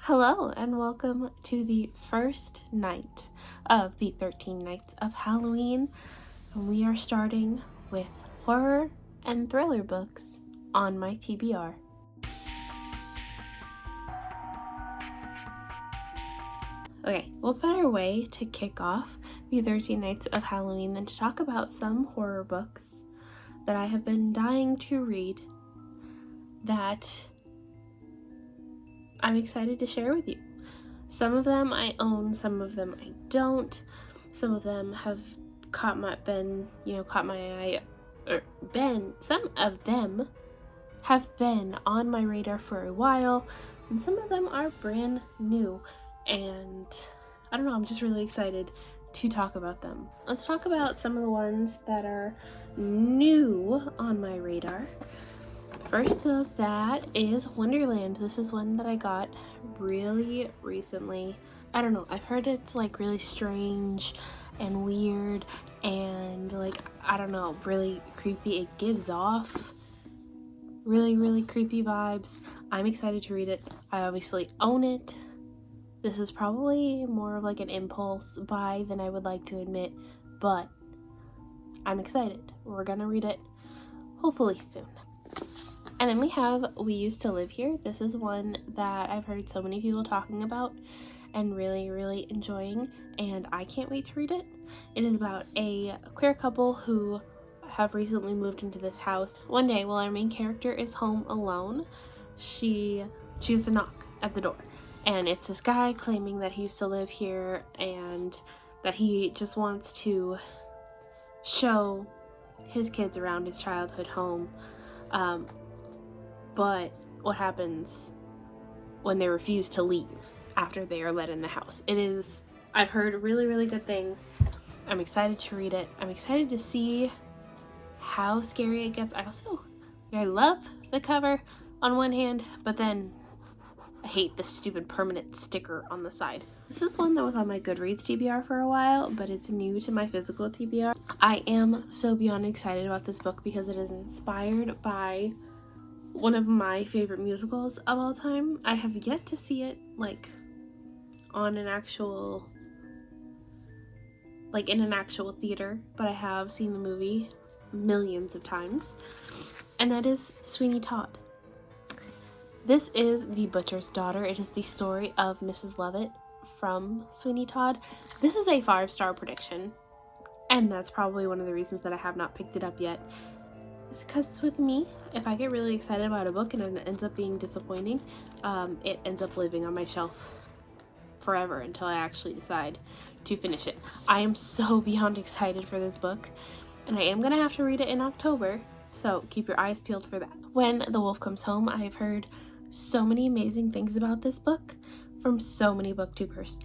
Hello and welcome to the first night of the 13 Nights of Halloween. We are starting with horror and thriller books on my TBR. Okay, what better way to kick off the 13 Nights of Halloween than to talk about some horror books that I have been dying to read that I'm excited to share with you. Some of them I own, some of them I don't. Some of them have caught my eye, some of them have been on my radar for a while, and some of them are brand new. And I don't know, I'm just really excited to talk about them. Let's talk about some of the ones that are new on my radar. First of that is Wonderland. This is one that I got really recently. I don't know, I've heard it's like really strange and weird and really creepy. It gives off really creepy vibes. I'm excited to read it. I obviously own it. This is probably more of like an impulse buy than I would like to admit, but I'm excited. We're gonna read it hopefully soon. And then we have We Used to Live Here. This is one that I've heard so many people talking about and really enjoying, and I can't wait to read it. It is about a queer couple who have recently moved into this house. One day, while our main character is home alone, she has to knock at the door. And it's this guy claiming that he used to live here and that he just wants to show his kids around his childhood home. But what happens when they refuse to leave after they are let in the house? I've heard really good things. I'm excited to read it. I'm excited to see how scary it gets. I love the cover on one hand, but then I hate the stupid permanent sticker on the side. This is one that was on my Goodreads TBR for a while, but it's new to my physical TBR. I am so beyond excited about this book because it is inspired by one of my favorite musicals of all time. I have yet to see it in an actual theater, but I have seen the movie millions of times, and that is Sweeney Todd. This is The Butcher's Daughter. It is the story of Mrs. Lovett from Sweeney Todd. This is a 5-star prediction, and that's probably one of the reasons that I have not picked it up yet. It's because it's with me. If I get really excited about a book and it ends up being disappointing, it ends up living on my shelf forever until I actually decide to finish it. I am so beyond excited for this book, and I am going to have to read it in October, so keep your eyes peeled for that. When the Wolf Comes Home, I've heard so many amazing things about this book from so many booktubers,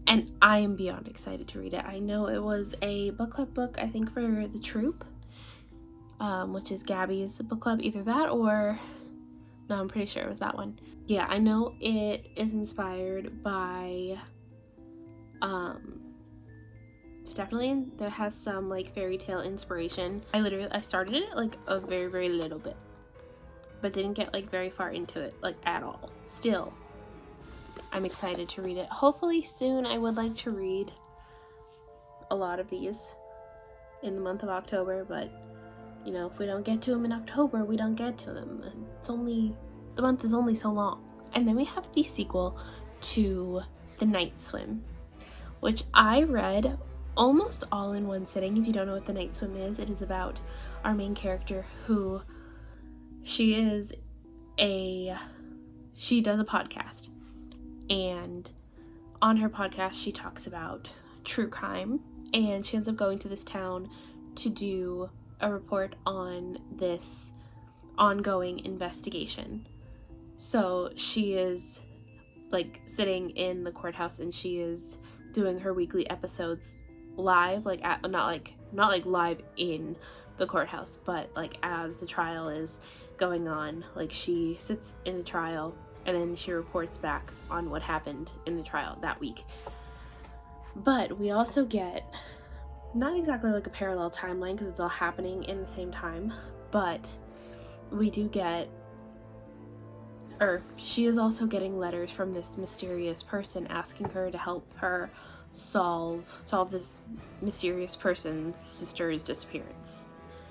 and I am beyond excited to read it. I know it was a book club book, I think, for The Troop, which is Gabby's book club, either that or, no, I'm pretty sure it was that one. Yeah, I know it is inspired by, there has some fairy tale inspiration. I started it a very little bit, but didn't get very far into it at all. Still, I'm excited to read it. Hopefully soon. I would like to read a lot of these in the month of October, but if we don't get to them in October, we don't get to them. The month is only so long. And then we have the sequel to The Night Swim, which I read almost all in one sitting. If you don't know what The Night Swim is, it is about our main character who she does a podcast, and on her podcast she talks about true crime, and she ends up going to this town to do a report on this ongoing investigation. So she is sitting in the courthouse, and she is doing her weekly episodes live, not live in the courthouse, but as the trial is going on. She sits in the trial and then she reports back on what happened in the trial that week. But we also get not exactly a parallel timeline because it's all happening in the same time, but we do get or she is also getting letters from this mysterious person asking her to help her solve this mysterious person's sister's disappearance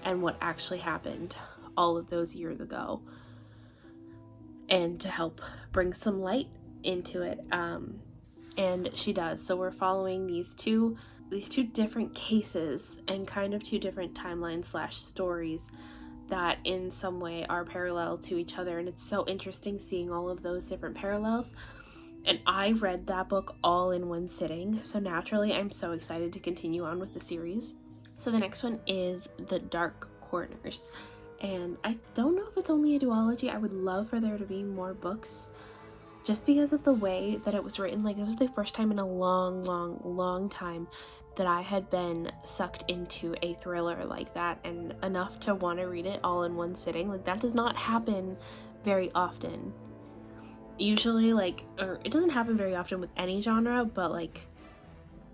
and what actually happened all of those years ago, and to help bring some light into it. And she does. So we're following these two different cases and kind of two different timelines / stories that in some way are parallel to each other, and it's so interesting seeing all of those different parallels. And I read that book all in one sitting, so naturally I'm so excited to continue on with the series. So the next one is The Dark Corners, and I don't know if it's only a duology. I would love for there to be more books, just because of the way that it was written. Like, it was the first time in a long time that I had been sucked into a thriller like that, and enough to want to read it all in one sitting. Like, that does not happen very often. Usually, like, or it doesn't happen very often with any genre, but like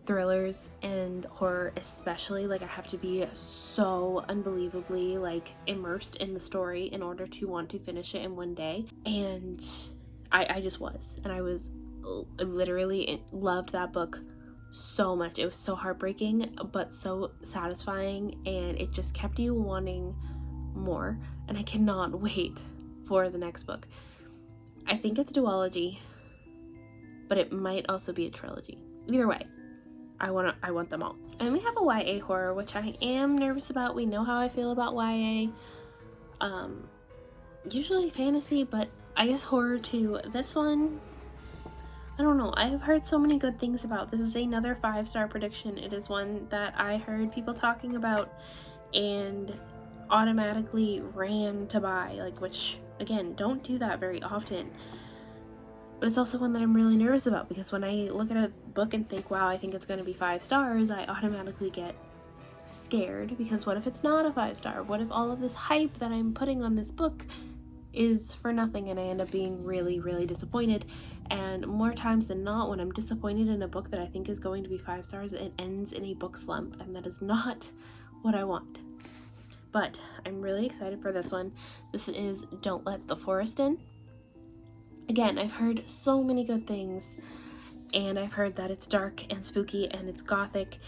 thrillers and horror especially, like, I have to be so unbelievably like immersed in the story in order to want to finish it in one day. And I just was, and I literally loved that book so much. It was so heartbreaking but so satisfying, and it just kept you wanting more, and I cannot wait for the next book. I think it's a duology, but it might also be a trilogy. Either way, I want them all. And we have a YA horror, which I am nervous about. We know how I feel about YA. Usually fantasy, but I guess horror too. This one, I don't know. I have heard so many good things about. This is another 5-star prediction. It is one that I heard people talking about and automatically ran to buy, like, which, again, don't do that very often. But it's also one that I'm really nervous about, because when I look at a book and think, wow, I think it's going to be 5 stars, I automatically get scared, because what if it's not a 5-star? What if all of this hype that I'm putting on this book is for nothing, and I end up being really disappointed? And more times than not, when I'm disappointed in a book that I think is going to be 5 stars, it ends in a book slump, and that is not what I want. But I'm really excited for this one. This is Don't Let the Forest In. Again, I've heard so many good things, and I've heard that it's dark and spooky and it's gothic.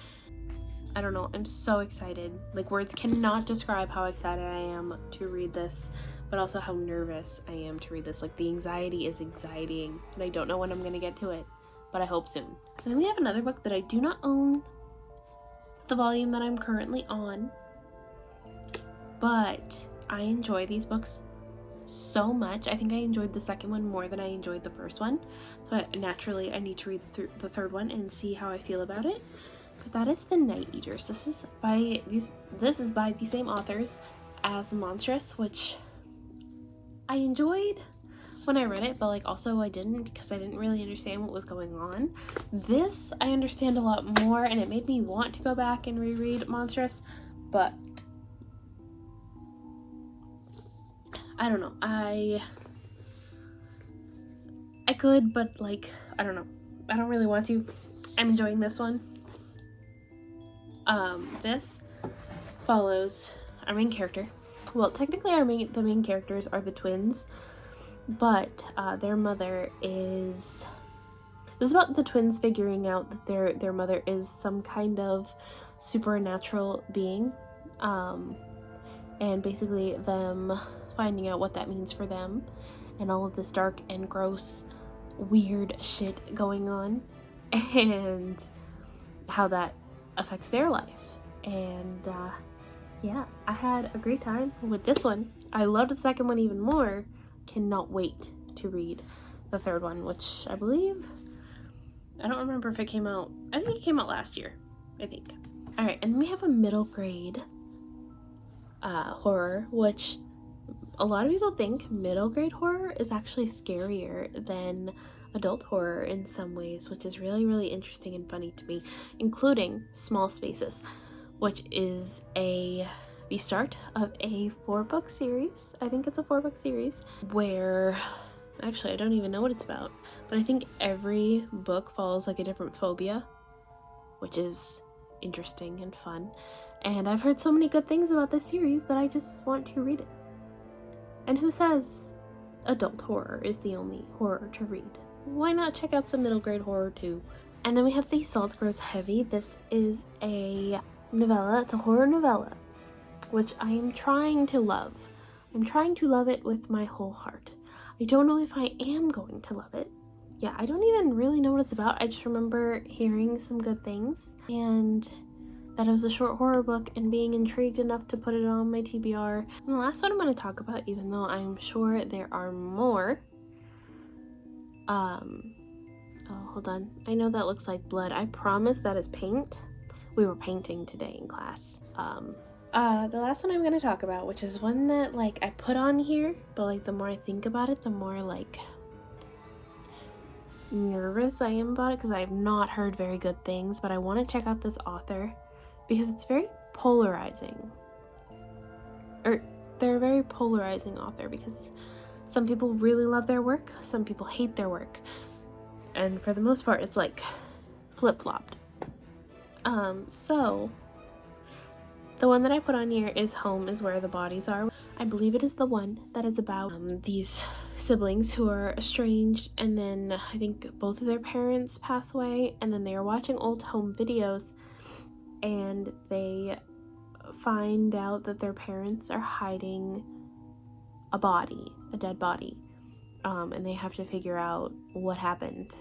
I don't know, I'm so excited. Like, words cannot describe how excited I am to read this, but also how nervous I am to read this. Like, the anxiety is anxietying, and I don't know when I'm going to get to it, but I hope soon. And then we have another book that I do not own the volume that I'm currently on, but I enjoy these books so much. I think I enjoyed the second one more than I enjoyed the first one, so naturally I need to read the third one and see how I feel about it. But that is The Night Eaters. This is by the same authors as Monstrous, which I enjoyed when I read it, but like also I didn't, because I didn't really understand what was going on. This I understand a lot more, and it made me want to go back and reread Monstrous, but I don't know. I could, but like, I don't know. I don't really want to. I'm enjoying this one. This follows our main character. Well, technically the main characters are the twins, but their mother is... This is about the twins figuring out that their mother is some kind of supernatural being, and basically them finding out what that means for them, and all of this dark and gross, weird shit going on, and how that affects their life. And yeah, I had a great time with this one. I loved the second one even more. Cannot wait to read the third one, which I believe, I don't remember if it came out, I think it came out last year, I think. Alright, and we have a middle grade horror, which a lot of people think middle grade horror is actually scarier than adult horror in some ways, which is really interesting and funny to me, including Small Spaces, which is the start of a 4-book series. I think it's a 4-book series where, actually I don't even know what it's about, but I think every book follows like a different phobia, which is interesting and fun. And I've heard so many good things about this series that I just want to read it. And who says adult horror is the only horror to read. Why not check out some middle grade horror too? And then we have The Salt Grows Heavy. This is a novella. It's a horror novella, which I am trying to love. I'm trying to love it with my whole heart. I don't know if I am going to love it. Yeah, I don't even really know what it's about. I just remember hearing some good things and that it was a short horror book and being intrigued enough to put it on my TBR. And the last one I'm going to talk about, even though I'm sure there are more. Oh, hold on. I know that looks like blood. I promise that is paint. We were painting today in class. The last one I'm going to talk about, which is one that, like, I put on here, but, like, the more I think about it, the more, like, nervous I am about it, because I have not heard very good things, but I want to check out this author because it's very polarizing. They're a very polarizing author because some people really love their work, some people hate their work, and for the most part it's like flip-flopped. So the one that I put on here is Home is Where the Bodies Are. I believe it is the one that is about these siblings who are estranged, and then I think both of their parents pass away, and then they are watching old home videos and they find out that their parents are hiding a dead body, and they have to figure out what happened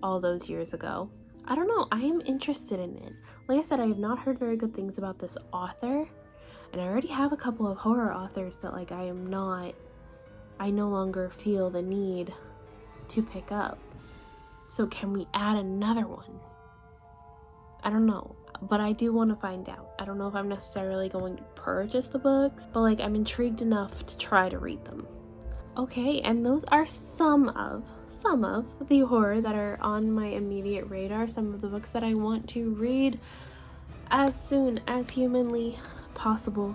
all those years ago. I don't know, I am interested in it. Like I said, I have not heard very good things about this author, and I already have a couple of horror authors that, like, I no longer feel the need to pick up. So can we add another one? I don't know, but I do want to find out. I don't know if I'm necessarily going to purchase the books, but, like, I'm intrigued enough to try to read them. Okay, and those are some of the horror that are on my immediate radar, some of the books that I want to read as soon as humanly possible.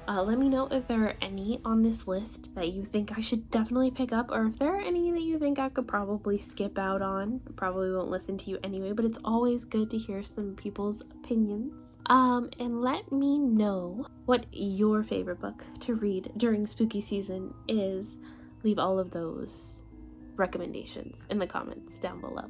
Let me know if there are any on this list that you think I should definitely pick up, or if there are any that you think I could probably skip out on. I probably won't listen to you anyway, but it's always good to hear some people's opinions. And let me know what your favorite book to read during spooky season is. Leave all of those recommendations in the comments down below.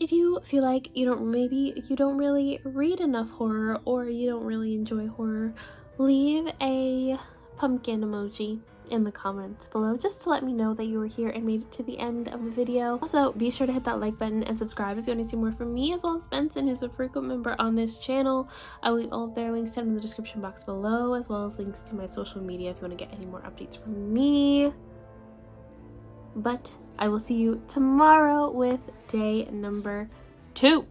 If you feel like you don't really read enough horror, or you don't really enjoy horror, leave a pumpkin emoji in the comments below just to let me know that you were here and made it to the end of the video. Also, be sure to hit that like button and subscribe if you want to see more from me, as well as Benson, who's a frequent member on this channel. I will leave all of their links down in the description box below, as well as links to my social media if you want to get any more updates from me. But I will see you tomorrow with day number 2.